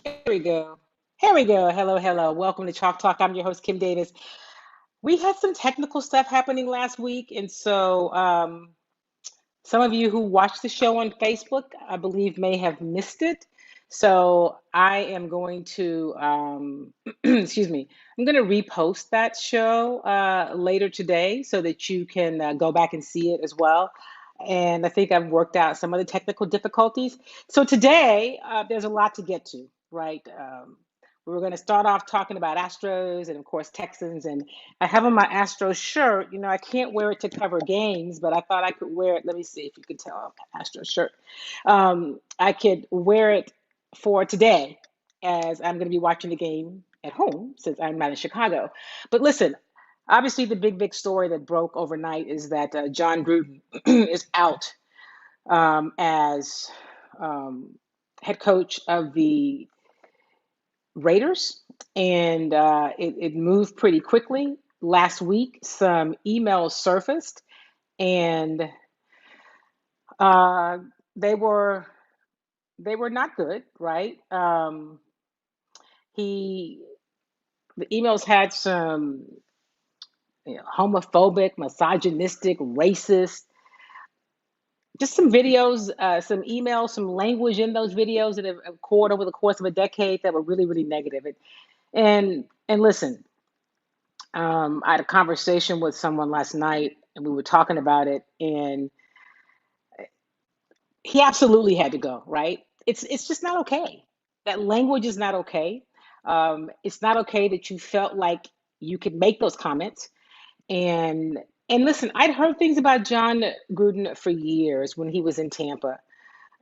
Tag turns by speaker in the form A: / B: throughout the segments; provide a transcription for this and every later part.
A: Here we go. Here we go. Hello, hello. Welcome to Chalk Talk. I'm your host, Kim Davis. We had some technical stuff happening last week, and so some of you who watched the show on Facebook, I believe, may have missed it. So I am going to, excuse me, I'm going to repost that show later today so that you can go back and see it as well. And I think I've worked out some of the technical difficulties. So today, there's a lot to get to, right? We are going to start off talking about Astros and, of course, Texans. And I have on my Astros shirt. You know, I can't wear it to cover games, but I thought I could wear it. Let me see if you can tell Astros shirt. I could wear it for today as I'm going to be watching the game at home since I'm not in Chicago. But listen, obviously the big story that broke overnight is that John Gruden is out as head coach of the Raiders, and it moved pretty quickly. Last week, some emails surfaced, and uh, they were they were not good, right? He the emails had some homophobic, misogynistic, racist, just some videos, some emails, some language in those videos that have occurred over the course of a decade that were really negative. And listen, I had a conversation with someone last night, and we were talking about it, and he absolutely had to go, right? It's just not okay. That language is not okay. It's not okay that you felt like you could make those comments. And and listen, I'd heard things about John Gruden for years when he was in Tampa.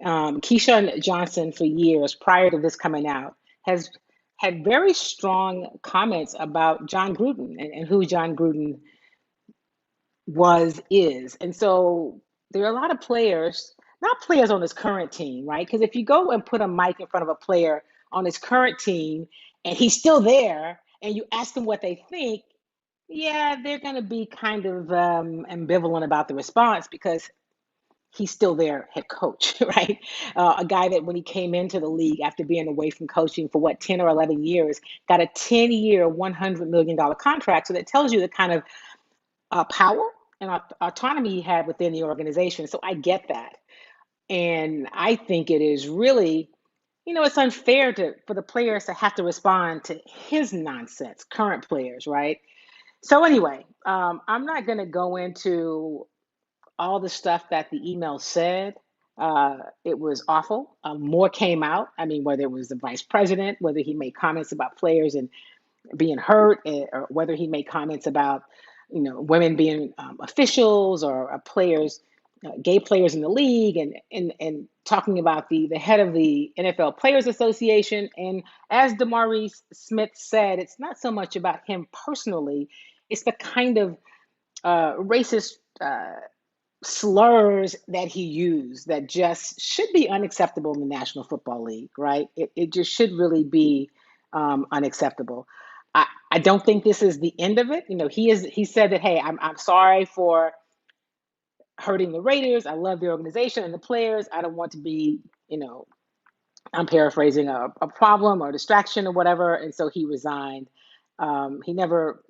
A: Keyshawn Johnson for years prior to this coming out has had very strong comments about John Gruden and who John Gruden is. And so there are a lot of players, not players on this current team, right? Because if you go and put a mic in front of a player on his current team and he's still there and you ask them what they think, yeah, they're going to be kind of ambivalent about the response because he's still their head coach, right? A guy that when he came into the league after being away from coaching for what, 10 or 11 years, got a 10-year, $100 million contract. So that tells you the kind of power and autonomy he had within the organization. So I get that. And I think it is really, it's unfair for the players to have to respond to his nonsense, current players, right? So anyway, I'm not going to go into all the stuff that the email said. It was awful. More came out. I mean, whether it was the vice president, whether he made comments about players and being hurt, or whether he made comments about, women being officials or players, gay players in the league, and talking about the head of the NFL Players Association. And as DeMaurice Smith said, it's not so much about him personally; it's the kind of racist slurs that he used that just should be unacceptable in the National Football League, right? It just should really be unacceptable. I don't think this is the end of it. He said that, hey, I'm sorry for hurting the Raiders. I love the organization and the players. I don't want to be, I'm paraphrasing, a problem or a distraction or whatever. And so he resigned. He never,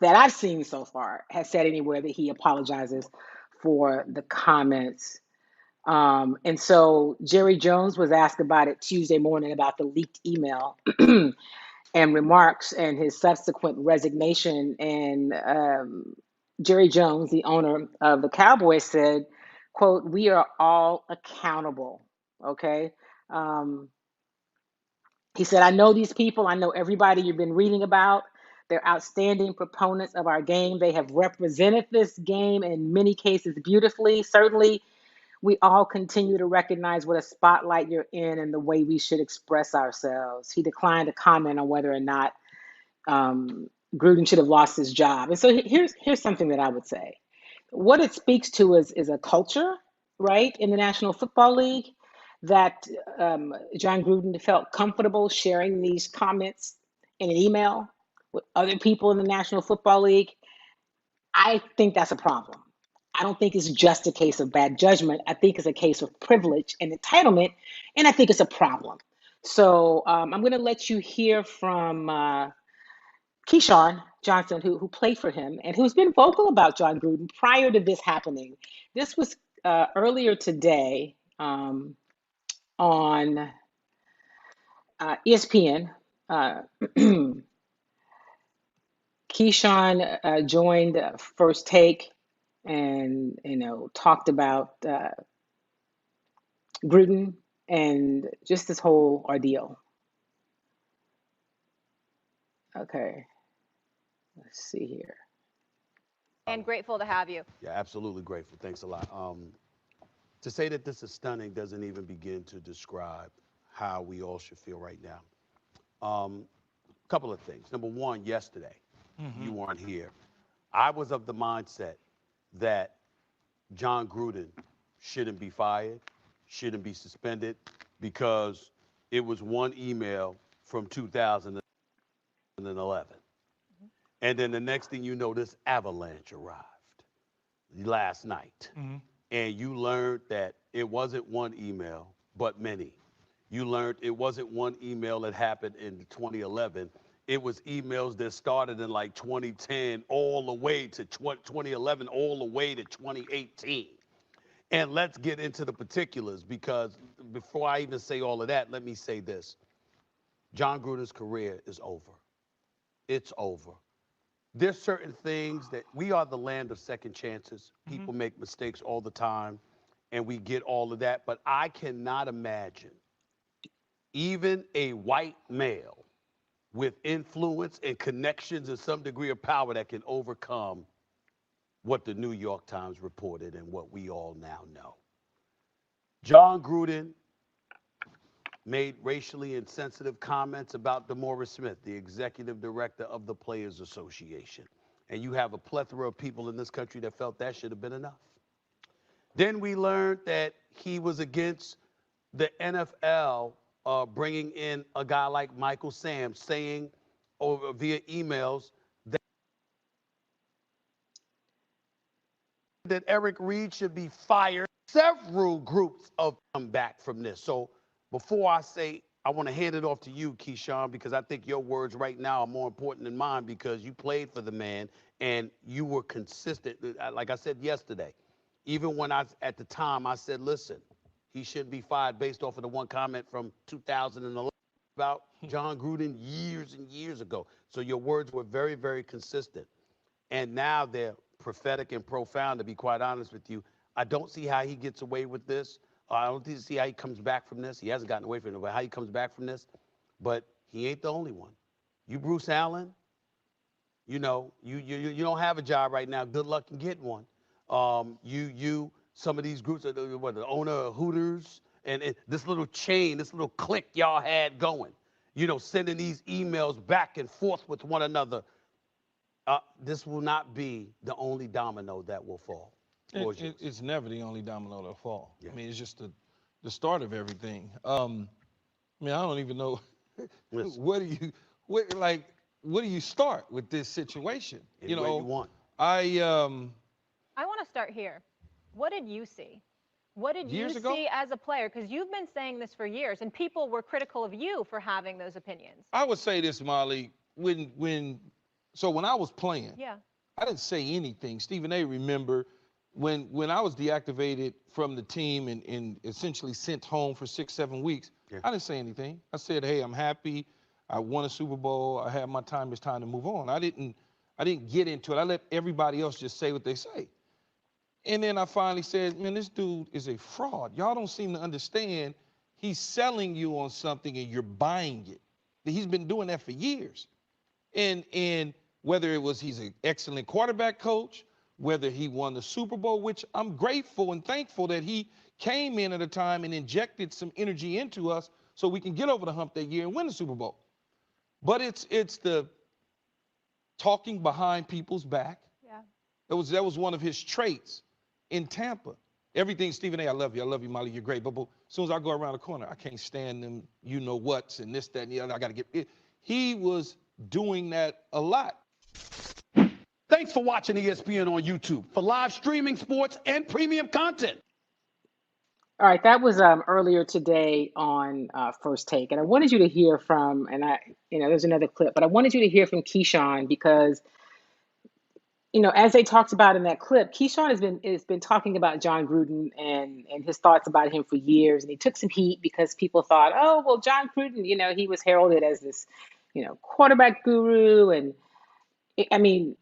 A: that I've seen so far, has said anywhere that he apologizes for the comments. And so Jerry Jones was asked about it Tuesday morning about the leaked email and remarks and his subsequent resignation. And Jerry Jones, the owner of the Cowboys, said, quote, "We are all accountable." Okay. Um, he said, "I know these people. I know everybody you've been reading about. They're outstanding proponents of our game. They have represented this game in many cases beautifully. Certainly, we all continue to recognize what a spotlight you're in and the way we should express ourselves." He declined to comment on whether or not Gruden should have lost his job. And so here's something that I would say. What it speaks to is a culture, right, in the National Football League that John Gruden felt comfortable sharing these comments in an email with other people in the National Football League. I think that's a problem. I don't think it's just a case of bad judgment. I think it's a case of privilege and entitlement, and I think it's a problem. So I'm going to let you hear from Keyshawn Johnson, who played for him and who's been vocal about John Gruden prior to this happening. This was earlier today on ESPN. Uh, Keyshawn joined First Take and talked about Gruden and just this whole ordeal. Okay, let's see here.
B: And grateful to have you.
C: Yeah, absolutely grateful. Thanks a lot. To say that this is stunning doesn't even begin to describe how we all should feel right now. Couple of things. Number one, yesterday, you weren't here. I was of the mindset that John Gruden shouldn't be fired, shouldn't be suspended, because it was one email from 2011. And then the next thing you know, this avalanche arrived last night. And you learned that it wasn't one email, but many. You learned it wasn't one email that happened in 2011. It was emails that started in like 2010 all the way to 2011, all the way to 2018. And let's get into the particulars, because before I even say all of that, let me say this. John Gruden's career is over. It's over. There's certain things that we are the land of second chances. People make mistakes all the time, and we get all of that. But I cannot imagine even a white male with influence and connections and some degree of power that can overcome what the New York Times reported and what we all now know. John Gruden made racially insensitive comments about DeMaurice Smith, the executive director of the Players Association. And you have a plethora of people in this country that felt that should have been enough. Then we learned that he was against the NFL bringing in a guy like Michael Sam, saying over via emails that Eric Reed should be fired. Several groups have come back from this. So before I say, I want to hand it off to you, Keyshawn, because I think your words right now are more important than mine, because you played for the man and you were consistent. Like I said yesterday, even when at the time I said, listen, he shouldn't be fired based off of the one comment from 2011 about John Gruden years and years ago. So your words were very, very consistent. And now they're prophetic and profound, to be quite honest with you. I don't see how he gets away with this. I don't see how he comes back from this. He hasn't gotten away from it, but how he comes back from this. But he ain't the only one. You, Bruce Allen, you know, you don't have a job right now. Good luck in getting one. Some of these groups, the owner of Hooters, and this little chain, this little clique y'all had going, sending these emails back and forth with one another. This will not be the only domino that will fall.
D: It's never the only domino that'll fall. Yeah. I mean, it's just the start of everything. I mean, I don't even know where do you start with this situation?
C: Anywhere you want.
B: I want to start here. What did you see? What did you see as a player? Because you've been saying this for years, and people were critical of you for having those opinions.
D: I would say this, Molly, when I was playing,
B: yeah,
D: I didn't say anything. Stephen A. remember when I was deactivated from the team and essentially sent home for 6-7 weeks, yeah. I didn't say anything. I said, hey, I'm happy. I won a Super Bowl. I had my time. It's time to move on. I didn't get into it. I let everybody else just say what they say. And then I finally said, man, this dude is a fraud. Y'all don't seem to understand. He's selling you on something and you're buying it. He's been doing that for years. And whether it was he's an excellent quarterback coach, whether he won the Super Bowl, which I'm grateful and thankful that he came in at a time and injected some energy into us so we can get over the hump that year and win the Super Bowl. But it's the talking behind people's back.
B: Yeah.
D: That was one of his traits in Tampa. Everything, Stephen A., I love you, Molly, you're great. But as soon as I go around the corner, I can't stand them, whats and this, that, and the other. I got to get it. He was doing that a lot.
C: Thanks for watching ESPN on YouTube for live streaming, sports, and premium content.
A: All right, that was earlier today on First Take, and I wanted you to hear from, and there's another clip, but I wanted you to hear from Keyshawn because, as they talked about in that clip, Keyshawn has been talking about John Gruden and his thoughts about him for years, and he took some heat because people thought, oh, well, John Gruden, he was heralded as this, quarterback guru, and I mean,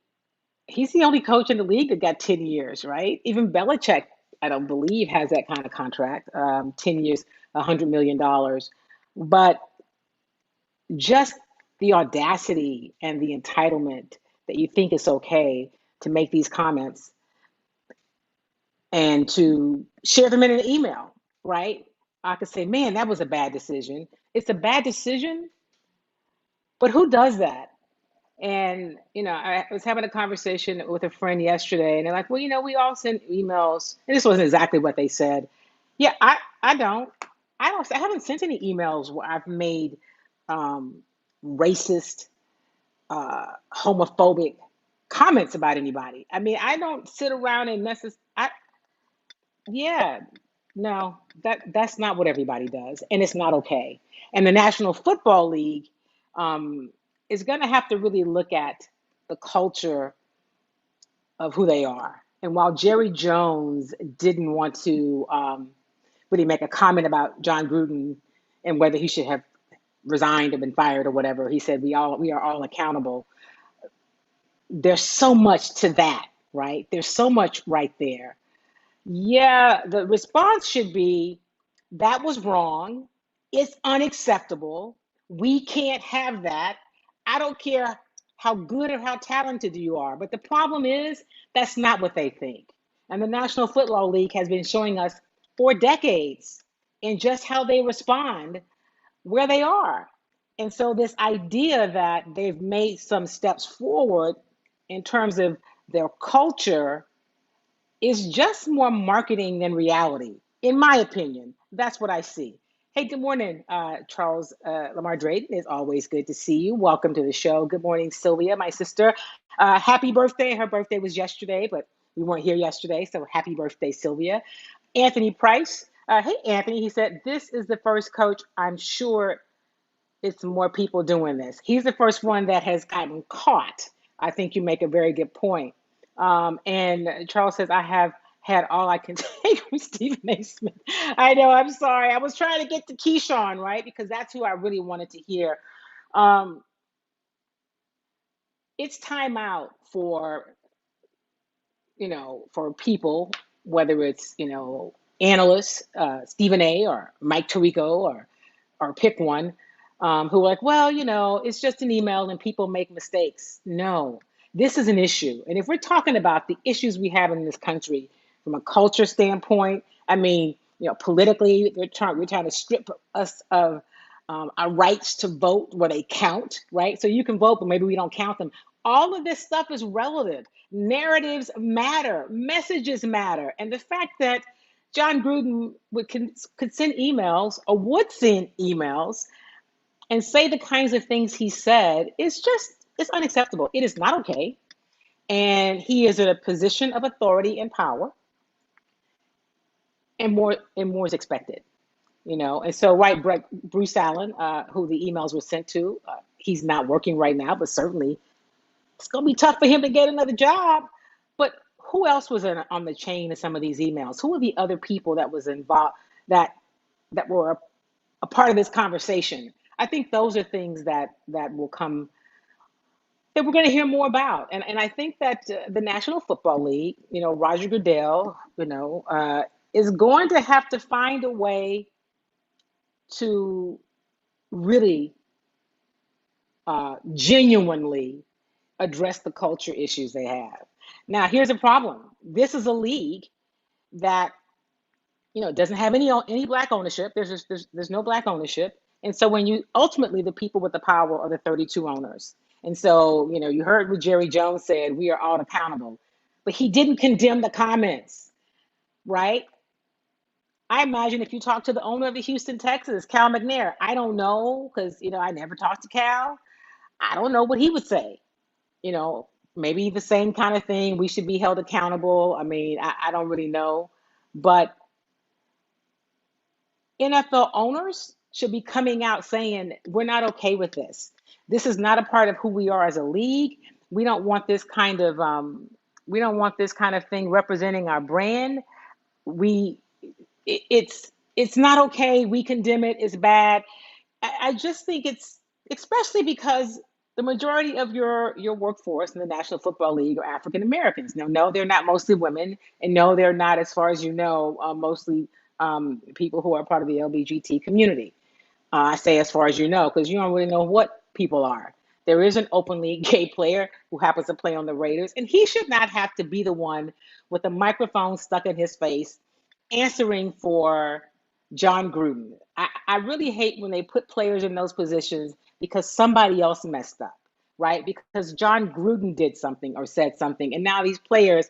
A: he's the only coach in the league that got 10 years, right? Even Belichick, I don't believe, has that kind of contract, 10 years, $100 million. But just the audacity and the entitlement that you think it's okay to make these comments and to share them in an email, right? I could say, man, that was a bad decision. It's a bad decision, but who does that? And, I was having a conversation with a friend yesterday, and they're like, well, we all send emails. And this wasn't exactly what they said. Yeah, I haven't sent any emails where I've made racist, homophobic comments about anybody. I mean, I don't sit around and yeah, no, that's not what everybody does, and it's not okay. And the National Football League um, is going to have to really look at the culture of who they are. And while Jerry Jones didn't want to really make a comment about John Gruden and whether he should have resigned or been fired or whatever, he said we are all accountable. There's so much to that, right? There's so much right there. Yeah, the response should be that was wrong. It's unacceptable. We can't have that. I don't care how good or how talented you are. But the problem is that's not what they think. And the National Football League has been showing us for decades in just how they respond where they are. And so, this idea that they've made some steps forward in terms of their culture is just more marketing than reality, in my opinion. That's what I see. Hey, good morning, Charles Lamar Drayton. It's always good to see you. Welcome to the show. Good morning, Sylvia, my sister. Happy birthday. Her birthday was yesterday, but we weren't here yesterday, so happy birthday, Sylvia. Anthony Price. Hey, Anthony. He said, this is the first coach. I'm sure it's more people doing this. He's the first one that has gotten caught. I think you make a very good point. And Charles says, I have had all I can take from Stephen A. Smith. I know, I'm sorry. I was trying to get to Keyshawn, right? Because that's who I really wanted to hear. Um, it's time out for people, whether it's, analysts, Stephen A. or Mike Tirico or pick one, who are like, well, it's just an email and people make mistakes. No, this is an issue. And if we're talking about the issues we have in this country from a culture standpoint, I mean, politically, we're trying to strip us of our rights to vote where they count, right? So you can vote, but maybe we don't count them. All of this stuff is relative. Narratives matter, messages matter. And the fact that John Gruden could send emails or would send emails and say the kinds of things he said it's unacceptable. It is not okay. And he is in a position of authority and power, and more is expected. And so, right, Bruce Allen, who the emails were sent to, he's not working right now, but certainly it's going to be tough for him to get another job. But who else was on the chain of some of these emails? Who are the other people that was involved that were a part of this conversation? I think those are things that will come that we're going to hear more about. And I think that the National Football League, Roger Goodell, is going to have to find a way to really genuinely address the culture issues they have. Now, here's a problem. This is a league that doesn't have any black ownership. There's no black ownership, and so when you ultimately the people with the power are the 32 owners. And so you heard what Jerry Jones said. We are all accountable, but he didn't condemn the comments, right? I imagine if you talk to the owner of the Houston Texans, Cal McNair, I don't know because I never talked to Cal. I don't know what he would say. Maybe the same kind of thing. We should be held accountable. I mean, I don't really know, but NFL owners should be coming out saying, we're not okay with this. This is not a part of who we are as a league. We don't want this kind of thing representing our brand. We it's not okay. We condemn it. It's bad. I just think it's, especially because the majority of your workforce in the National Football League are African Americans. Now, no, they're not mostly women, and no, they're not, as far as you know, mostly people who are part of the LGBT community. I say as far as you know, because you don't really know what people are. There is an openly gay player who happens to play on the Raiders, and he should not have to be the one with a microphone stuck in his face answering for John Gruden. I really hate when they put players in those positions because somebody else messed up, right? Because John Gruden did something or said something, and now these players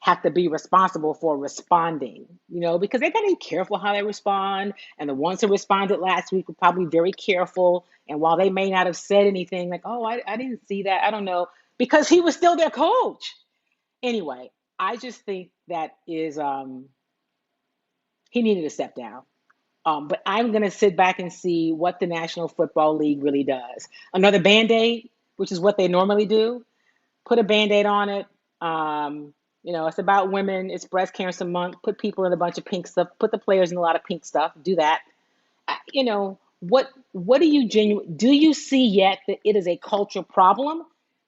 A: have to be responsible for responding, because they got to be careful how they respond. And the ones who responded last week were probably very careful. And while they may not have said anything like, oh, I didn't see that, I don't know, because he was still their coach. Anyway, I just think that is, he needed to step down. But I'm going to sit back and see what the National Football League really does. Another Band-Aid, which is what they normally do. Put a Band-Aid on it. It's about women. It's breast cancer month. Put people in a bunch of pink stuff. Put the players in a lot of pink stuff. Do that. What do you see yet that it is a culture problem?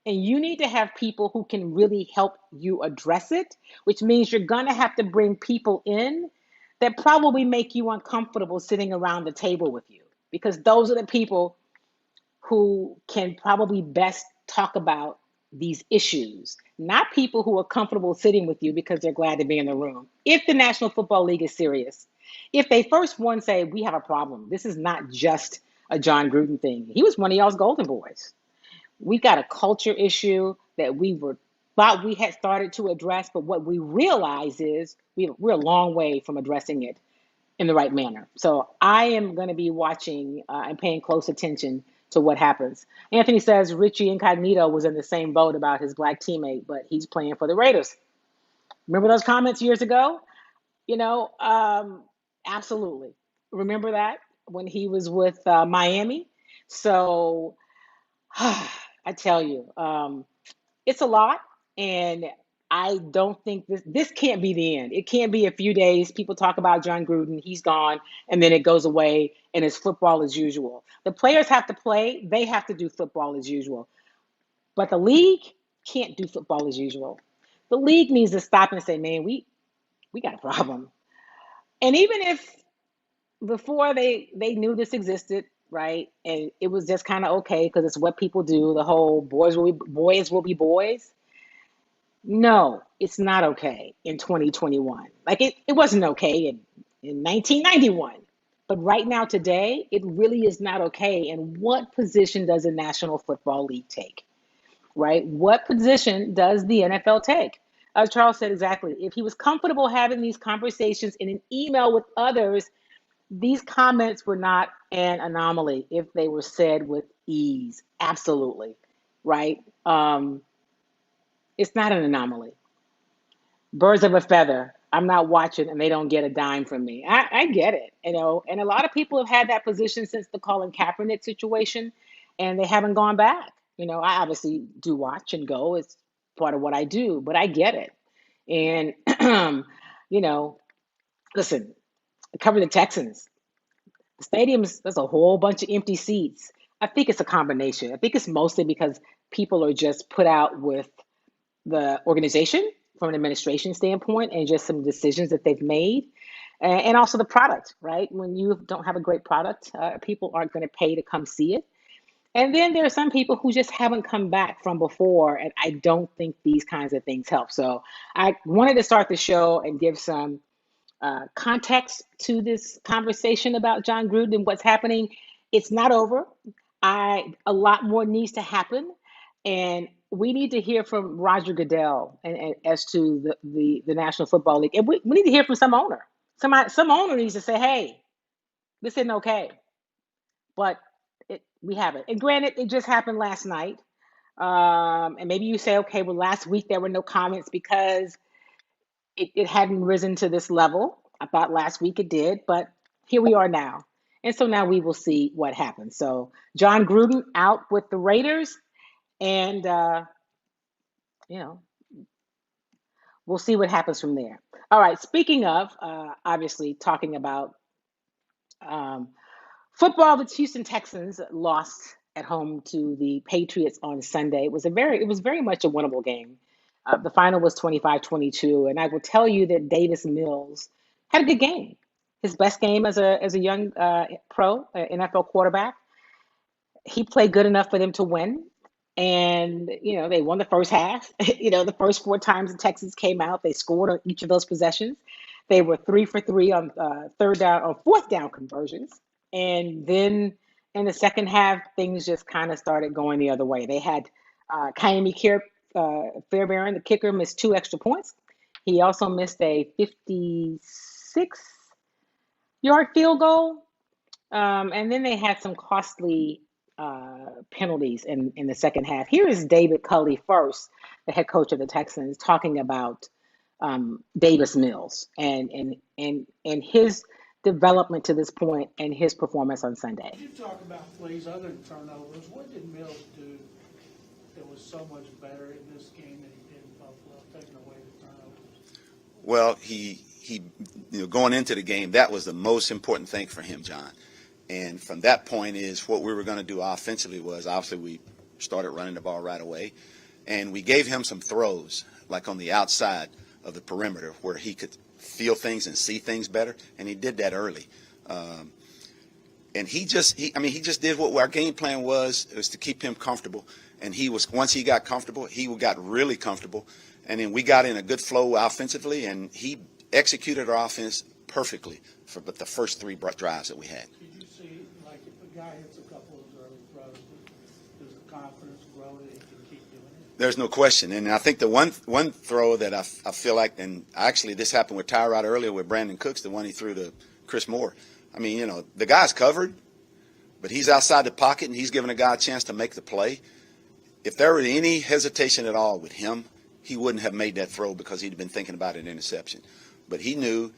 A: And you need to have people who can really help you address it, which means you're going to have to bring people in that probably make you uncomfortable sitting around the table with you, because those are the people who can probably best talk about these issues, not people who are comfortable sitting with you because they're glad to be in the room. If the National Football League is serious, if they first one say, we have a problem, this is not just a John Gruden thing. He was one of y'all's golden boys. We got a culture issue that thought we had started to address, but what we realize is we're a long way from addressing it in the right manner. So I am going to be watching and paying close attention to what happens. Anthony says Richie Incognito was in the same boat about his black teammate, but he's playing for the Raiders. Remember those comments years ago? Absolutely. Remember that when he was with Miami? So I tell you, it's a lot, and I don't think this can't be the end. It can't be a few days. People talk about John Gruden, he's gone, and then it goes away, and it's football as usual. The players have to play. They have to do football as usual. But the league can't do football as usual. The league needs to stop and say, man, we got a problem. And even if before they knew this existed, right, and it was just kind of okay because it's what people do, the whole boys will be boys. No, it's not okay in 2021. Like it wasn't okay in 1991. But right now, today, it really is not okay. And what position does the National Football League take? Right? What position does the NFL take? As Charles said exactly, if he was comfortable having these conversations in an email with others, these comments were not an anomaly if they were said with ease. Absolutely. Right? It's not an anomaly. Birds of a feather. I'm not watching and they don't get a dime from me. I get it, and a lot of people have had that position since the Colin Kaepernick situation, and they haven't gone back. I obviously do watch and go. It's part of what I do, but I get it. And, listen, I cover the Texans. The stadiums, there's a whole bunch of empty seats. I think it's a combination. I think it's mostly because people are just put out with the organization from an administration standpoint and just some decisions that they've made. And also the product, right? When you don't have a great product, people aren't going to pay to come see it. And then there are some people who just haven't come back from before, and I don't think these kinds of things help. So I wanted to start the show and give some context to this conversation about John Gruden and what's happening. It's not over. A lot more needs to happen. And we need to hear from Roger Goodell and as to the National Football League. And we need to hear from some owner. Some owner needs to say, hey, this isn't okay. But we haven't. And granted, it just happened last night. And maybe you say, okay, well, last week there were no comments because it hadn't risen to this level. I thought last week it did. But here we are now. And so now we will see what happens. So John Gruden out with the Raiders, and you know, we'll see what happens from there. All right. Speaking of, obviously talking about um, football, the Houston Texans lost at home to the Patriots on Sunday. It was very much a winnable game. The final was 25-22, and I will tell you that Davis Mills had a good game. His best game as a young pro NFL quarterback. He played good enough for them to win. And, they won the first half. The first four times the Texans came out, they scored on each of those possessions. They were 3 for 3 on fourth down conversions. And then in the second half, things just kind of started going the other way. They had Kaimi Fairbairn, the kicker, missed 2 extra points. He also missed a 56-yard field goal. And then they had some costly penalties in the second half. Here is David Culley first, the head coach of the Texans, talking about Davis Mills and his development to this point and his performance on Sunday.
E: You talk about plays other than turnovers. What did Mills do that was so much better in this game than he did in Buffalo, taking away the turnovers?
F: Well, he going into the game, that was the most important thing for him, John. And from that point is what we were going to do offensively was obviously we started running the ball right away. And we gave him some throws, like on the outside of the perimeter, where he could feel things and see things better. And he did that early. And he just did what our game plan was. It was to keep him comfortable. And once he got comfortable, he got really comfortable. And then we got in a good flow offensively, and he executed our offense perfectly for the first 3 drives that we had.
E: See, like if a guy hits a couple of those early throws, does the confidence grow that he can keep doing it? There's no question. And I think the one throw that I feel like, and actually this happened with Tyrod earlier with Brandon Cooks, the one he threw to Chris Moore. I mean, the guy's covered, but he's outside the pocket and he's giving a guy a chance to make the play. If there were any hesitation at all with him, he wouldn't have made that throw because he'd been thinking about an interception. But he knew.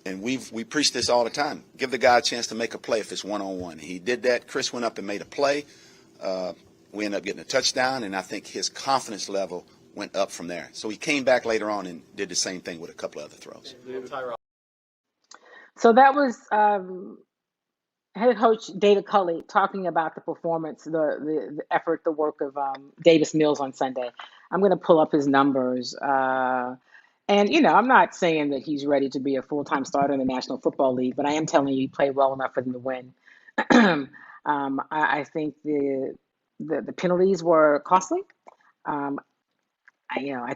E: And we preach this all the time. Give the guy a chance to make a play if it's one-on-one. He did that. Chris went up and made a play. We ended up getting a touchdown, and I think his confidence level went up from there. So he came back later on and did the same thing with a couple of other throws.
A: So that was head coach David Culley talking about the performance, the effort, the work of Davis Mills on Sunday. I'm going to pull up his numbers. And, I'm not saying that he's ready to be a full-time starter in the National Football League, but I am telling you he played well enough for them to win. I think the penalties were costly. I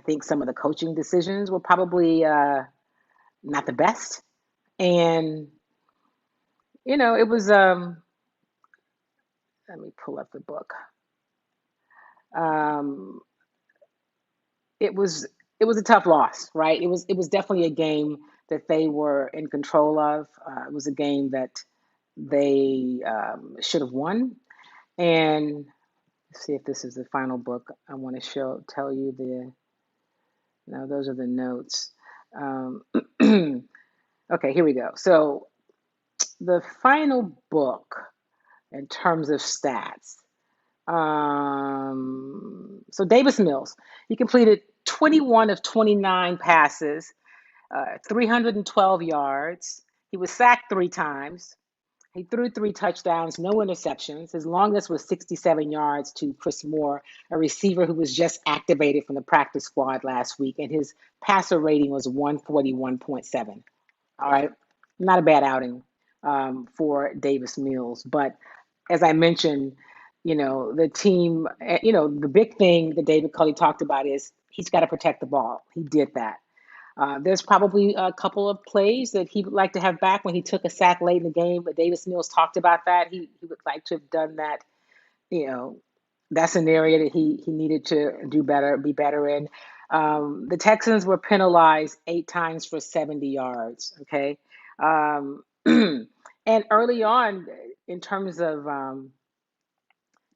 A: think some of the coaching decisions were probably not the best. And, it was, let me pull up the book. It was a tough loss, right? It was definitely a game that they were in control of. It was a game that they should have won. And let's see if this is the final book. I want to tell you no, those are the notes. Okay, here we go. So the final book in terms of stats. So Davis Mills, he completed 21 of 29 passes, 312 yards. He was sacked 3 times. He threw 3 touchdowns, no interceptions. His longest was 67 yards to Chris Moore, a receiver who was just activated from the practice squad last week, and his passer rating was 141.7. All right, not a bad outing for Davis Mills. But as I mentioned, the team, the big thing that David Culley talked about is he's got to protect the ball. He did that. There's probably a couple of plays that he would like to have back when he took a sack late in the game, but Davis Mills talked about that. He would like to have done that. That's an area that he needed to do better, be better in. The Texans were penalized 8 times for 70 yards, okay? And early on, in terms of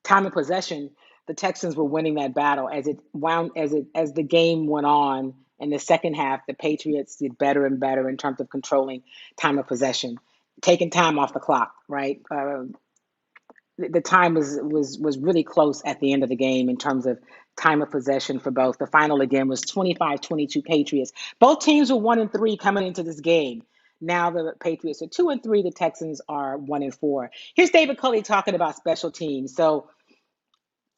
A: time of possession, the Texans were winning that battle as the game went on. In the second half, the Patriots did better and better in terms of controlling time of possession. taking time off the clock, right? The time was really close at the end of the game in terms of time of possession for both. The final again was 25-22 Patriots. Both teams were 1-3 coming into this game. Now the Patriots are 2-3. The Texans are 1-4. Here's David Culley talking about special teams. So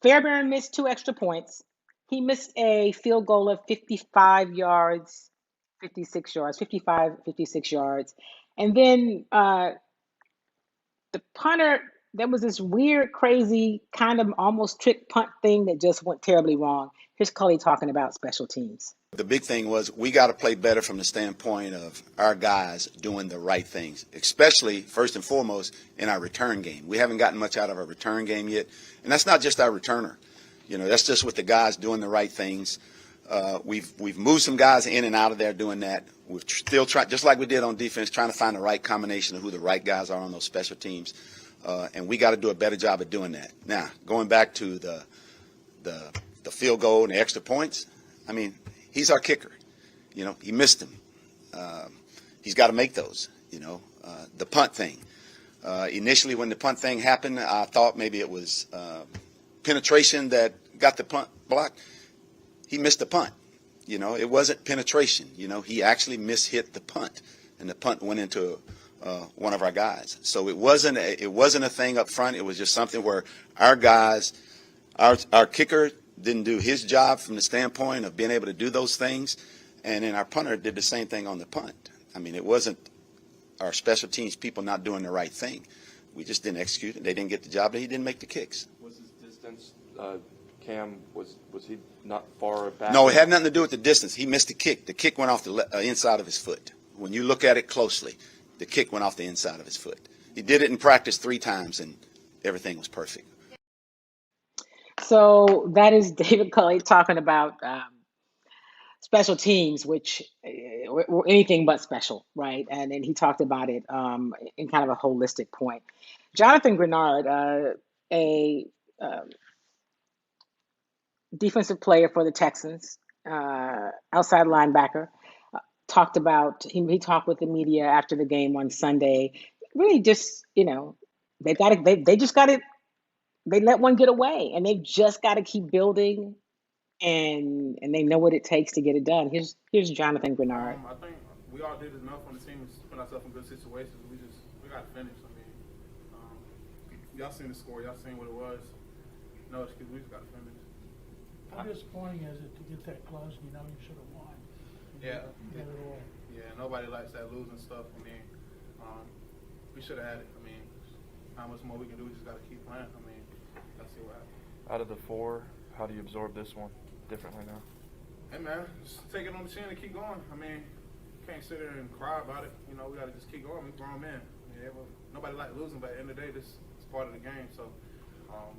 A: Fairbairn missed 2 extra points. He missed a field goal of 55 yards, 56 yards, 55, 56 yards. And then the punter, there was this weird, crazy, kind of almost trick punt thing that just went terribly wrong. Here's Culley talking about special teams.
F: The big thing was we got to play better from the standpoint of our guys doing the right things, especially, first and foremost, in our return game. We haven't gotten much out of our return game yet, and that's not just our returner. That's just with the guys doing the right things. We've moved some guys in and out of there doing that. We've still trying, just like we did on defense, trying to find the right combination of who the right guys are on those special teams, and we got to do a better job of doing that. Now, going back to the field goal and the extra points, I mean, he's our kicker. He missed them. He's got to make those. The punt thing. Initially, when the punt thing happened, I thought maybe it was penetration that got the punt blocked. He missed the punt. It wasn't penetration. He actually mishit the punt, and the punt went into one of our guys. So it wasn't a thing up front. It was just something where our guys, our kicker didn't do his job from the standpoint of being able to do those things, and then our punter did the same thing on the punt. I mean, it wasn't our special teams people not doing the right thing. We just didn't execute it. They didn't get the job, and he didn't make the kicks.
G: Was his distance, Cam, was he not far back?
F: No, it had nothing to do with the distance. He missed the kick. The kick went off the inside of his foot. When you look at it closely, the kick went off the inside of his foot. He did it in practice 3 times, and everything was perfect.
A: So that is David Culley talking about special teams, which were anything but special, right? And then he talked about it in kind of a holistic point. Jonathan Grenard, a defensive player for the Texans, outside linebacker, talked about, he talked with the media after the game on Sunday. Really just, they just got it. They let one get away, and they've just got to keep building, and they know what it takes to get it done. Here's Jonathan Grenard.
H: I think we all did enough on the team to put ourselves in good situations. We got to finish. I mean, y'all seen the score. Y'all seen what it was. No excuse. We just got to finish.
I: How disappointing is it to get that close? You should have won.
H: Yeah. Yeah. Nobody likes that losing stuff. I mean, we should have had it. I mean, how much more we can do? We just got to keep playing. I mean, let's see what happens.
G: Out of the 4, how do you absorb this one differently now?
H: Hey man, just take it on the chin and keep going. I mean, can't sit there and cry about it. We got to just keep going. We're grown men. Nobody likes losing, but at the end of the day, this is part of the game. So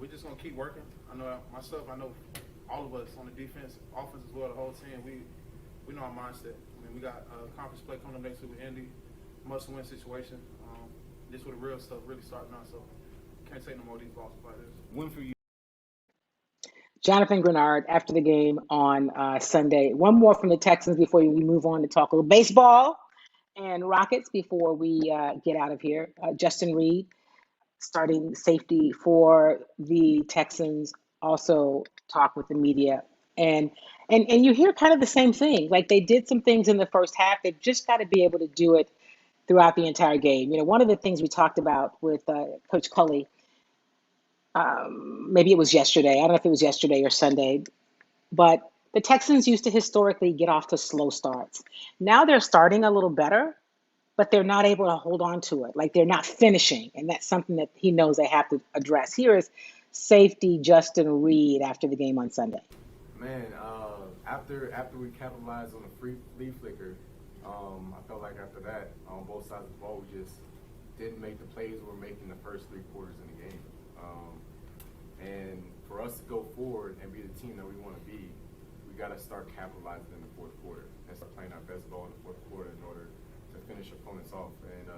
H: we're just gonna keep working. I know myself. I know all of us on the defense, offense as well, the whole team. We know our mindset. I mean, we got conference play coming up next week with Indy, must-win situation. This is where the real stuff really starting now. So can't take no more of these losses like this.
G: Win for you.
A: Jonathan Grenard after the game on Sunday. One more from the Texans before we move on to talk a little baseball and Rockets before we get out of here. Justin Reed, starting safety for the Texans, also talked with the media. And you hear kind of the same thing. Like, they did some things in the first half. They've just got to be able to do it throughout the entire game. One of the things we talked about with Coach Culley, maybe it was yesterday. I don't know if it was yesterday or Sunday, but the Texans used to historically get off to slow starts. Now they're starting a little better, but they're not able to hold on to it. Like, they're not finishing, and that's something that he knows they have to address. Here is safety Justin Reed after the game on Sunday.
J: Man, after we capitalized on the free flea flicker, I felt like after that, on both sides of the ball, we just didn't make the plays we were making the first 3 quarters in the game. And for us to go forward and be the team that we want to be, we got to start capitalizing in the 4th quarter and start playing our best ball in the 4th quarter in order to finish opponents off and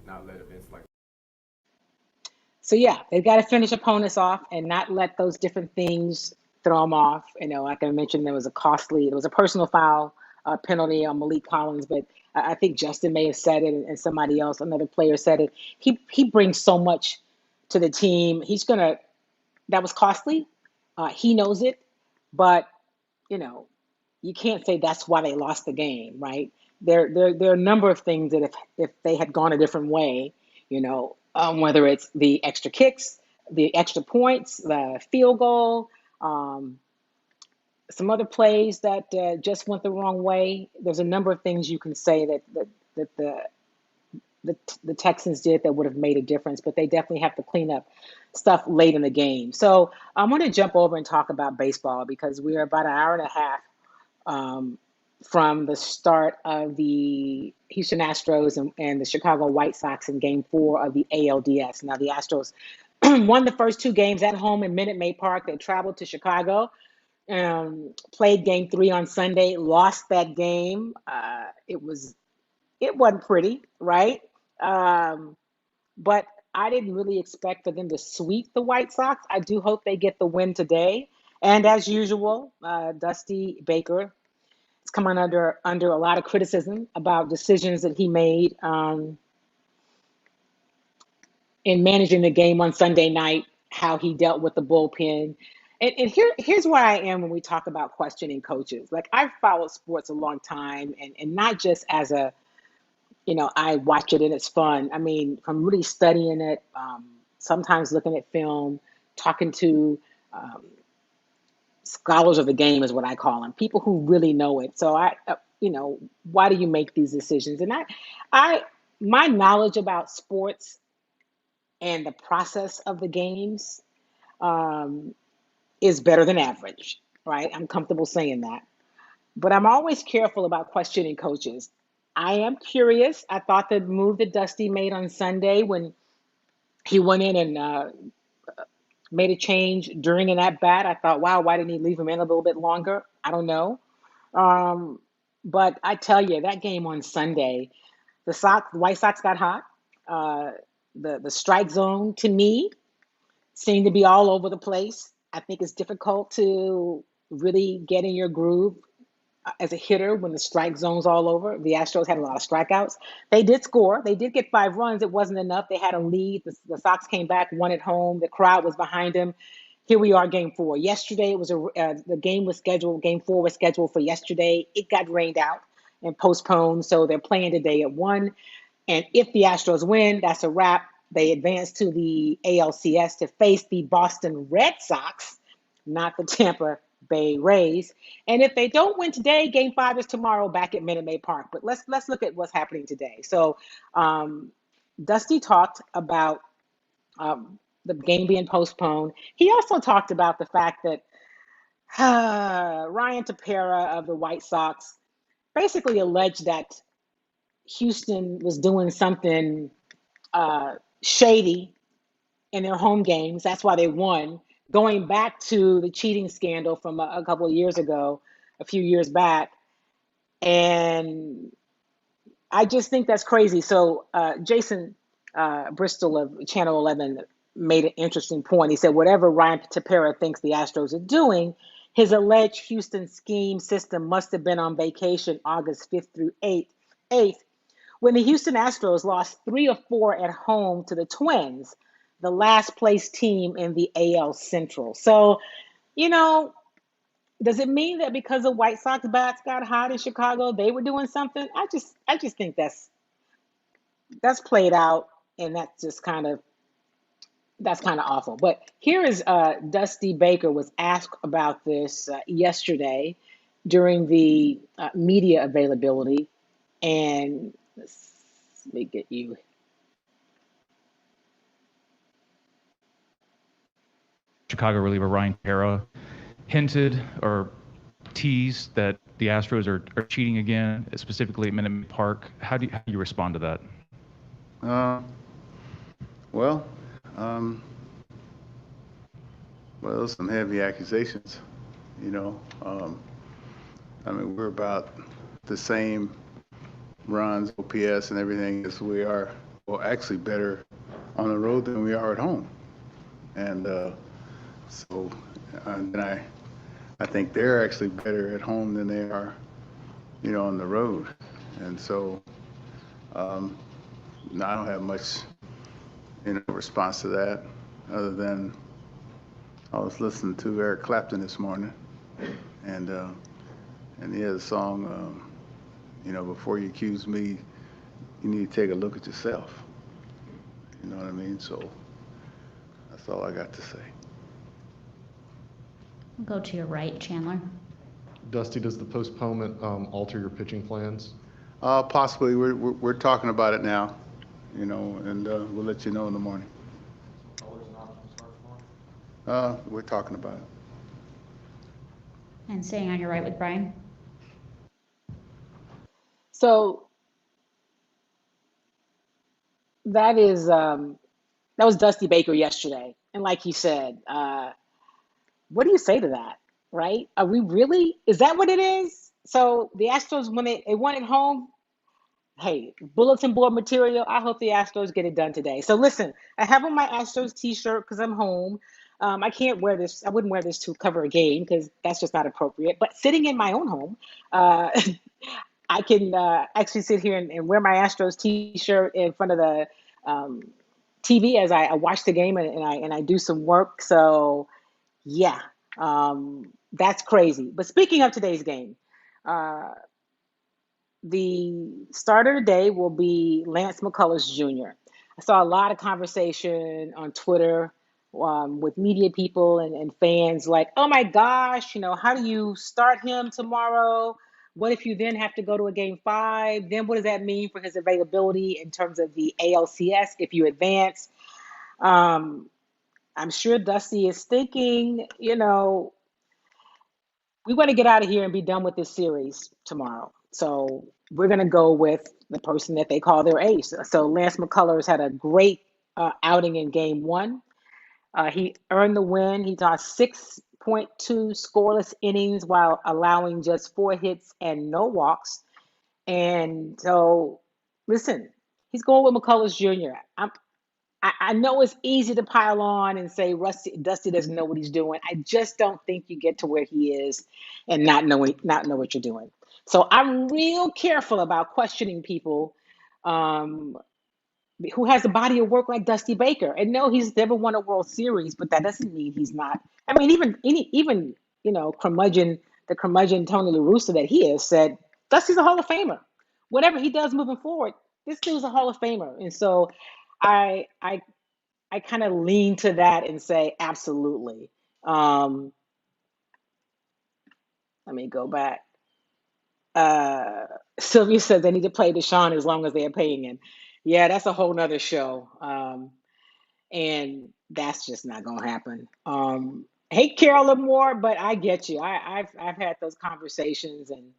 J: not let events like.
A: So yeah, they've got to finish opponents off and not let those different things throw them off. Like I mentioned, there was a personal foul penalty on Malik Collins, but I think Justin may have said it, and somebody else, another player said it. He brings so much to the team. That was costly. He knows it, but you can't say that's why they lost the game, right? There are a number of things that if they had gone a different way, whether it's the extra kicks, the extra points, the field goal, some other plays that just went the wrong way. There's a number of things you can say that the Texans did that would have made a difference, but they definitely have to clean up stuff late in the game. So I'm going to jump over and talk about baseball because we are about an hour and a half from the start of the Houston Astros and the Chicago White Sox in Game 4 of the ALDS. Now, the Astros won the first 2 games at home in Minute Maid Park. They traveled to Chicago, played Game 3 on Sunday, lost that game. It wasn't pretty, right? But I didn't really expect for them to sweep the White Sox. I do hope they get the win today. And as usual, Dusty Baker is coming under a lot of criticism about decisions that he made in managing the game on Sunday night, how he dealt with the bullpen. And here's where I am when we talk about questioning coaches. Like, I've followed sports a long time, and not just as a, I watch it and it's fun. I mean, from really studying it, sometimes looking at film, talking to scholars of the game is what I call them, people who really know it. So why do you make these decisions? And my knowledge about sports and the process of the games is better than average, right? I'm comfortable saying that. But I'm always careful about questioning coaches. I am curious. I thought the move that Dusty made on Sunday when he went in and made a change during an at-bat, I thought, wow, why didn't he leave him in a little bit longer? I don't know. But I tell you, that game on Sunday, the White Sox got hot. The strike zone, to me, seemed to be all over the place. I think it's difficult to really get in your groove as a hitter when the strike zone's all over. The Astros had a lot of strikeouts. They did score. They did get 5 runs. It wasn't enough. They had a lead. The Sox came back, won at home. The crowd was behind them. Here we are, Game 4. Yesterday, it was the game was scheduled. Game 4 was scheduled for yesterday. It got rained out and postponed, so they're playing today at 1. And if the Astros win, that's a wrap. They advance to the ALCS to face the Boston Red Sox, not the Tampa Bay Rays. And if they don't win today, Game 5 is tomorrow back at Minute Maid Park. But let's look at what's happening today. So Dusty talked about the game being postponed. He also talked about the fact that Ryan Tepera of the White Sox basically alleged that Houston was doing something shady in their home games. That's why they won. Going back to the cheating scandal from a couple of years ago, a few years back. And I just think that's crazy. So Jason Bristol of Channel 11 made an interesting point. He said, whatever Ryan Tepera thinks the Astros are doing, his alleged Houston scheme system must have been on vacation August 5th through 8th, when the Houston Astros lost 3 of 4 at home to the Twins, the last place team in the AL Central. So, does it mean that because the White Sox bats got hot in Chicago, they were doing something? I just think that's played out, and that's kind of awful. But here is Dusty Baker was asked about this yesterday during the media availability, and let me get you.
K: Chicago reliever Ryan Tepera hinted or teased that the Astros are cheating again, specifically at Minute Maid Park. How do you respond to that?
L: Well, some heavy accusations, I mean, we're about the same runs, OPS, and everything as we are, well, actually better on the road than we are at home. And I think they're actually better at home than they are on the road. And so, no, I don't have much, response to that, other than I was listening to Eric Clapton this morning, and he has a song, before you accuse me, you need to take a look at yourself. You know what I mean? So that's all I got to say.
M: Go to your right, Chandler.
N: Dusty, does the postponement alter your pitching plans?
L: Possibly. We're talking about it now, and we'll let you know in the morning. We're talking about it.
M: And staying on your right with Brian.
A: So that was Dusty Baker yesterday, and like he said, what do you say to that? Right? Are we really? Is that what it is? So the Astros, when they won at home, hey, bulletin board material. I hope the Astros get it done today. So listen, I have on my Astros T-shirt because I'm home. I can't wear this. I wouldn't wear this to cover a game because that's just not appropriate. But sitting in my own home, I can actually sit here and wear my Astros T-shirt in front of the TV as I watch the game and I do some work. So yeah, that's crazy. But speaking of today's game, the starter today will be Lance McCullers Jr. I saw a lot of conversation on Twitter with media people and fans like, oh my gosh, how do you start him tomorrow? What if you then have to go to a game 5? Then what does that mean for his availability in terms of the ALCS if you advance? I'm sure Dusty is thinking, we want to get out of here and be done with this series tomorrow. So we're going to go with the person that they call their ace. So Lance McCullers had a great outing in game 1. He earned the win. He tossed 6.2 scoreless innings while allowing just 4 hits and no walks. And so, listen, he's going with McCullers Jr. I know it's easy to pile on and say Dusty doesn't know what he's doing. I just don't think you get to where he is and not know what you're doing. So I'm real careful about questioning people who has a body of work like Dusty Baker. And no, he's never won a World Series, but that doesn't mean he's not. I mean, even the curmudgeon Tony La Russa that he is said, Dusty's a Hall of Famer. Whatever he does moving forward, this dude's a Hall of Famer. And so I kind of lean to that and say, absolutely. Let me go back. Sylvia says they need to play Deshaun as long as they're paying him. Yeah, that's a whole nother show. And that's just not going to happen. Hate Carolyn more, but I get you. I've had those conversations, and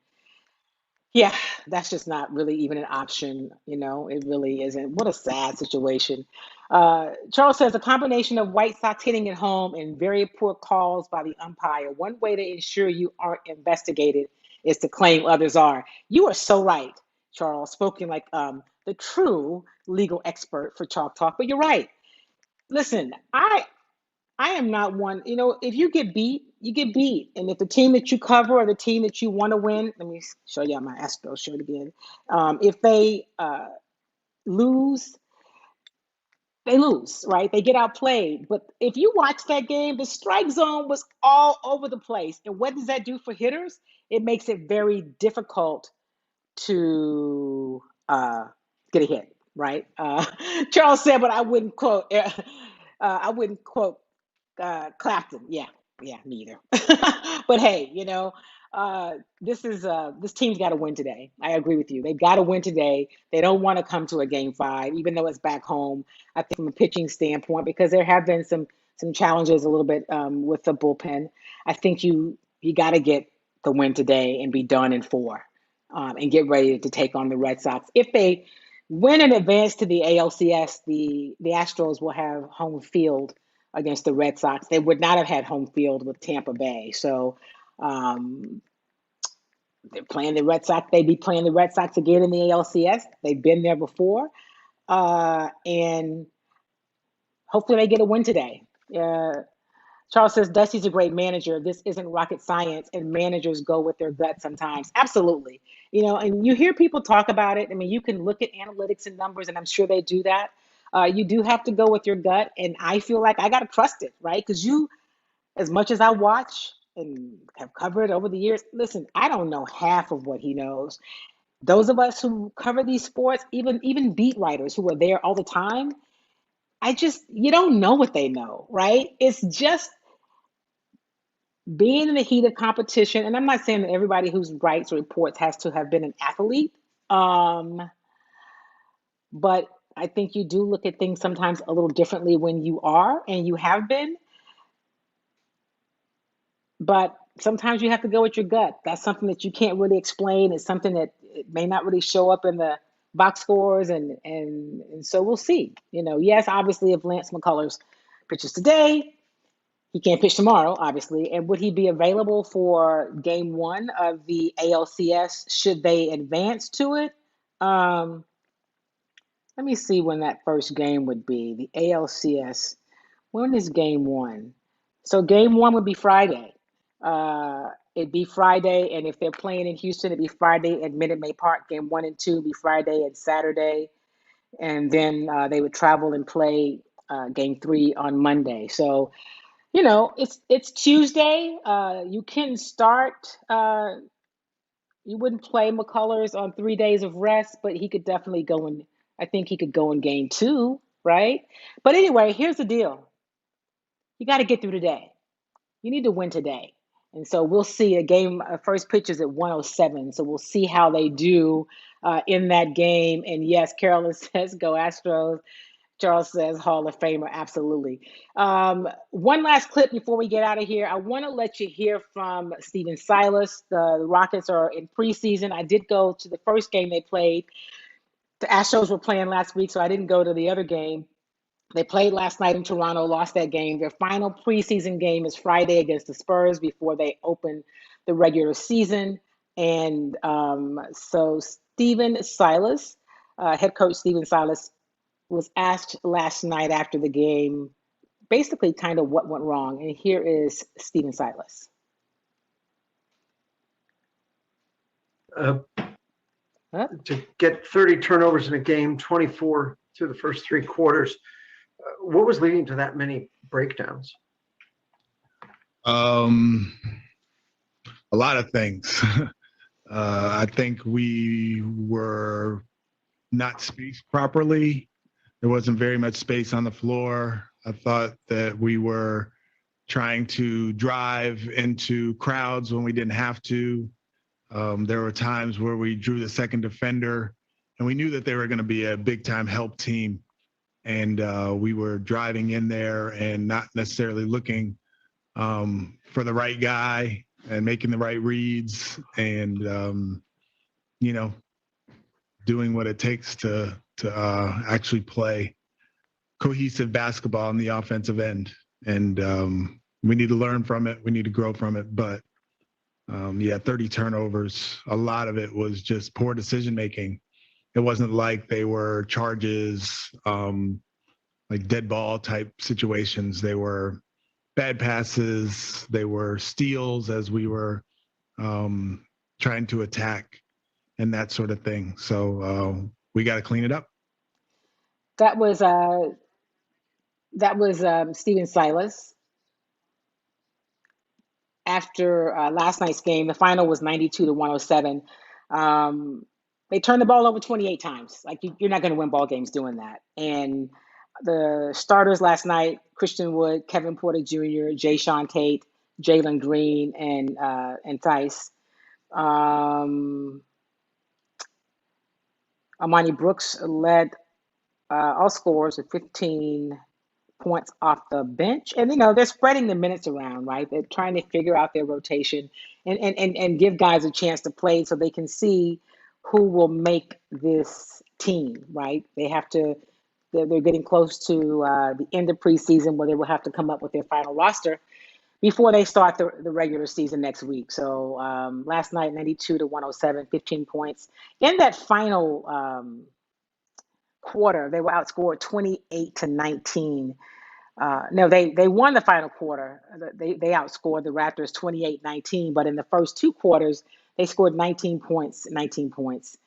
A: yeah, that's just not really even an option. It really isn't. What a sad situation. Charles says a combination of White Sox hitting at home and very poor calls by the umpire. One way to ensure you aren't investigated is to claim others are. You are so right, Charles, spoken like the true legal expert for Chalk Talk, but you're right. Listen, I am not one, if you get beat, you get beat. And if the team that you cover or the team that you want to win, let me show you my Astros shirt again. If they lose, they lose, right? They get outplayed. But if you watch that game, the strike zone was all over the place. And what does that do for hitters? It makes it very difficult to get a hit, right? Charles said, but I wouldn't quote. Clapton. Yeah, neither. But hey, this team's got to win today. I agree with you. They've got to win today. They don't want to come to a game 5, even though it's back home. I think from a pitching standpoint, because there have been some challenges a little bit with the bullpen. I think you got to get the win today and be done in 4, and get ready to take on the Red Sox. If they win and advance to the ALCS, the Astros will have home field against the Red Sox. They would not have had home field with Tampa Bay. So they're playing the Red Sox. They'd be playing the Red Sox again in the ALCS. They've been there before. And hopefully they get a win today. Charles says Dusty's a great manager. This isn't rocket science, and managers go with their gut sometimes. Absolutely. And you hear people talk about it. I mean, you can look at analytics and numbers, and I'm sure they do that. You do have to go with your gut, and I feel like I got to trust it, right? Because as much as I watch and have covered over the years, listen, I don't know half of what he knows. Those of us who cover these sports, even beat writers who are there all the time, you don't know what they know, right? It's just being in the heat of competition. And I'm not saying that everybody who writes or reports has to have been an athlete. But I think you do look at things sometimes a little differently when you are and you have been. But sometimes you have to go with your gut. That's something that you can't really explain. It's something that it may not really show up in the box scores, and so we'll see. Yes, obviously, if Lance McCullers pitches today, he can't pitch tomorrow, obviously. And would he be available for game one of the ALCS should they advance to it? Let me see when that first game would be. The ALCS. When is game one? So game one would be Friday. It'd be Friday, and if they're playing in Houston, it'd be Friday at Minute Maid Park. Game 1 and 2 would be Friday and Saturday, and then they would travel and play game 3 on Monday. So, it's Tuesday. You can start. You wouldn't play McCullers on 3 days of rest, but he could definitely go in. I think he could go in game 2, right? But anyway, here's the deal. You got to get through today. You need to win today. And so we'll see a game. First pitch is at 107. So we'll see how they do in that game. And yes, Carolyn says, go Astros. Charles says, Hall of Famer. Absolutely. One last clip before we get out of here. I want to let you hear from Stephen Silas. The Rockets are in preseason. I did go to the first game they played. The Astros were playing last week, so I didn't go to the other game. They played last night in Toronto, lost that game. Their final preseason game is Friday against the Spurs before they open the regular season. And so Stephen Silas, head coach Stephen Silas, was asked last night after the game, basically kind of what went wrong. And here is Stephen Silas.
O: To get 30 turnovers in a game, 24 through the first 3 quarters. What was leading to that many breakdowns?
P: A lot of things. I think we were not spaced properly. There wasn't very much space on the floor. I thought that we were trying to drive into crowds when we didn't have to. There were times where we drew the second defender, and we knew that they were going to be a big-time help team. And we were driving in there and not necessarily looking for the right guy and making the right reads and, doing what it takes to actually play cohesive basketball on the offensive end. And we need to learn from it. We need to grow from it. But, 30 turnovers. A lot of it was just poor decision-making. It wasn't like they were charges, like dead ball type situations. They were bad passes. They were steals as we were trying to attack and that sort of thing. So we got to clean it up.
A: That was Stephen Silas. After last night's game, the final was 92-107. They turned the ball over 28 times. Like you're not going to win ball games doing that. And the starters last night: Christian Wood, Kevin Porter Jr., Jay Sean Tate, Jalen Green, and Tice. Amani Brooks led all scorers with 15 points off the bench. And, they're spreading the minutes around, right? They're trying to figure out their rotation and give guys a chance to play so they can see who will make this team, right? They're getting close to the end of preseason where they will have to come up with their final roster before they start the regular season next week. So last night, 92-107, 15 points. In that final quarter, they were outscored 28-19 No, they won the final quarter. They outscored the Raptors 28-19, but in the first two quarters, they scored 19 points, 19 points.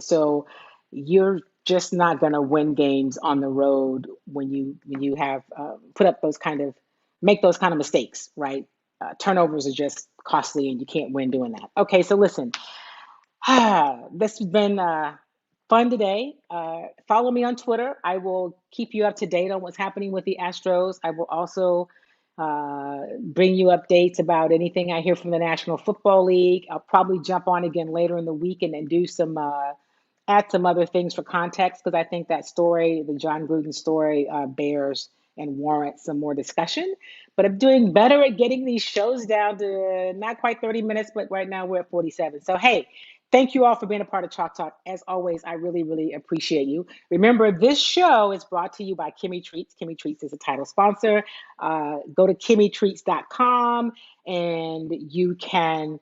A: So you're just not going to win games on the road when you have put up make those kind of mistakes, right? Turnovers are just costly, and you can't win doing that. Okay, so listen, this has been fun today. Follow me on Twitter. I will keep you up to date on what's happening with the Astros. I will also bring you updates about anything I hear from the National Football League. I'll probably jump on again later in the week and then do add some other things for context, because I think that story, the John Gruden story, bears and warrants some more discussion. But I'm doing better at getting these shows down to not quite 30 minutes, but right now we're at 47. So, hey, thank you all for being a part of Chalk Talk. As always, I really, really appreciate you. Remember, this show is brought to you by Kimmy Treats. Kimmy Treats is a title sponsor. Go to KimmyTreats.com and you can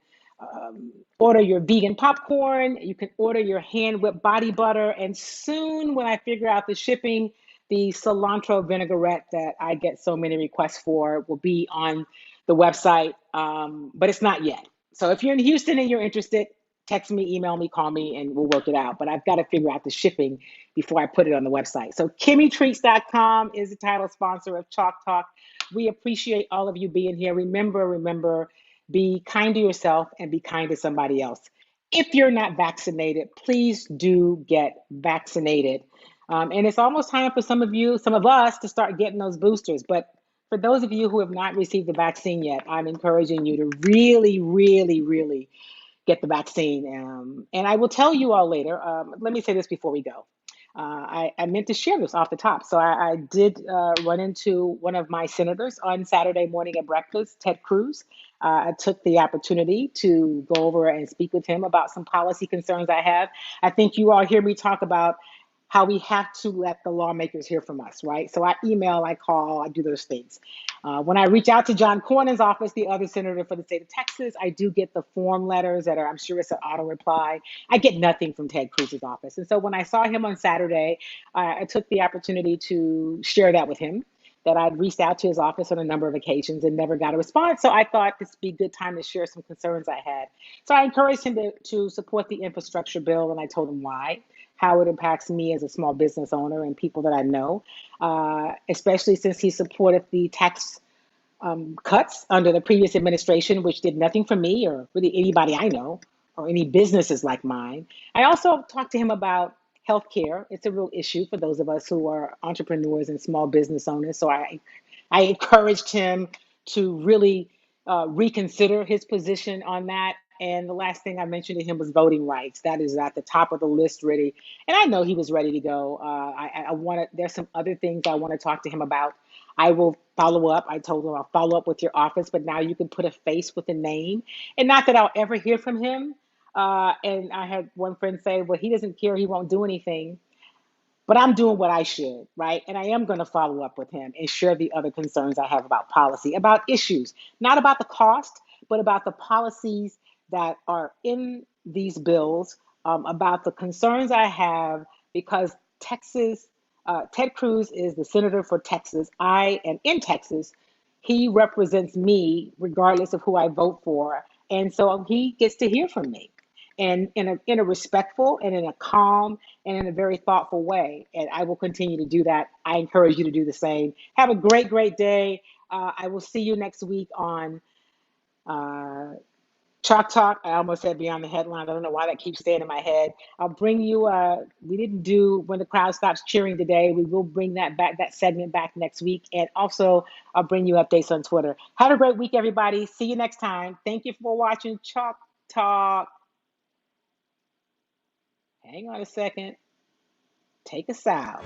A: order your vegan popcorn. You can order your hand-whipped body butter. And soon, when I figure out the shipping, the cilantro vinaigrette that I get so many requests for will be on the website, but it's not yet. So if you're in Houston and you're interested, text me, email me, call me, and we'll work it out. But I've got to figure out the shipping before I put it on the website. So KimmyTreats.com is the title sponsor of Chalk Talk. We appreciate all of you being here. Remember, be kind to yourself and be kind to somebody else. If you're not vaccinated, please do get vaccinated. And it's almost time for some of us to start getting those boosters. But for those of you who have not received the vaccine yet, I'm encouraging you to really, really, really get the vaccine. And I will tell you all later. Let me say this before we go. I meant to share this off the top. So I did run into one of my senators on Saturday morning at breakfast, Ted Cruz. I took the opportunity to go over and speak with him about some policy concerns I have. I think you all hear me talk about how we have to let the lawmakers hear from us, right? So I email, I call, I do those things. When I reach out to John Cornyn's office, the other senator for the state of Texas, I do get the form letters that are, I'm sure it's an auto reply. I get nothing from Ted Cruz's office. And so when I saw him on Saturday, I took the opportunity to share that with him, that I'd reached out to his office on a number of occasions and never got a response. So I thought this would be a good time to share some concerns I had. So I encouraged him to support the infrastructure bill, and I told him why, how it impacts me as a small business owner and people that I know, especially since he supported the tax cuts under the previous administration, which did nothing for me or really anybody I know or any businesses like mine. I also talked to him about healthcare. It's a real issue for those of us who are entrepreneurs and small business owners. So I encouraged him to really reconsider his position on that. And the last thing I mentioned to him was voting rights. That is at the top of the list, ready. And I know he was ready to go. There's some other things I want to talk to him about. I will follow up. I told him I'll follow up with your office, but now you can put a face with a name. And not that I'll ever hear from him. And I had one friend say, well, he doesn't care. He won't do anything. But I'm doing what I should, right? And I am going to follow up with him and share the other concerns I have about policy, about issues, not about the cost, but about the policies that are in these bills, about the concerns I have, because Texas, Ted Cruz is the senator for Texas. I am in Texas. He represents me regardless of who I vote for. And so he gets to hear from me, and in a respectful and in a calm and in a very thoughtful way. And I will continue to do that. I encourage you to do the same. Have a great, great day. I will see you next week on Chalk Talk. I almost said Beyond the Headlines. I don't know why that keeps staying in my head. I'll bring you, we didn't do When the Crowd Stops Cheering today. We will bring that segment back next week. And also, I'll bring you updates on Twitter. Have a great week, everybody. See you next time. Thank you for watching Chalk Talk. Hang on a second. Take us out.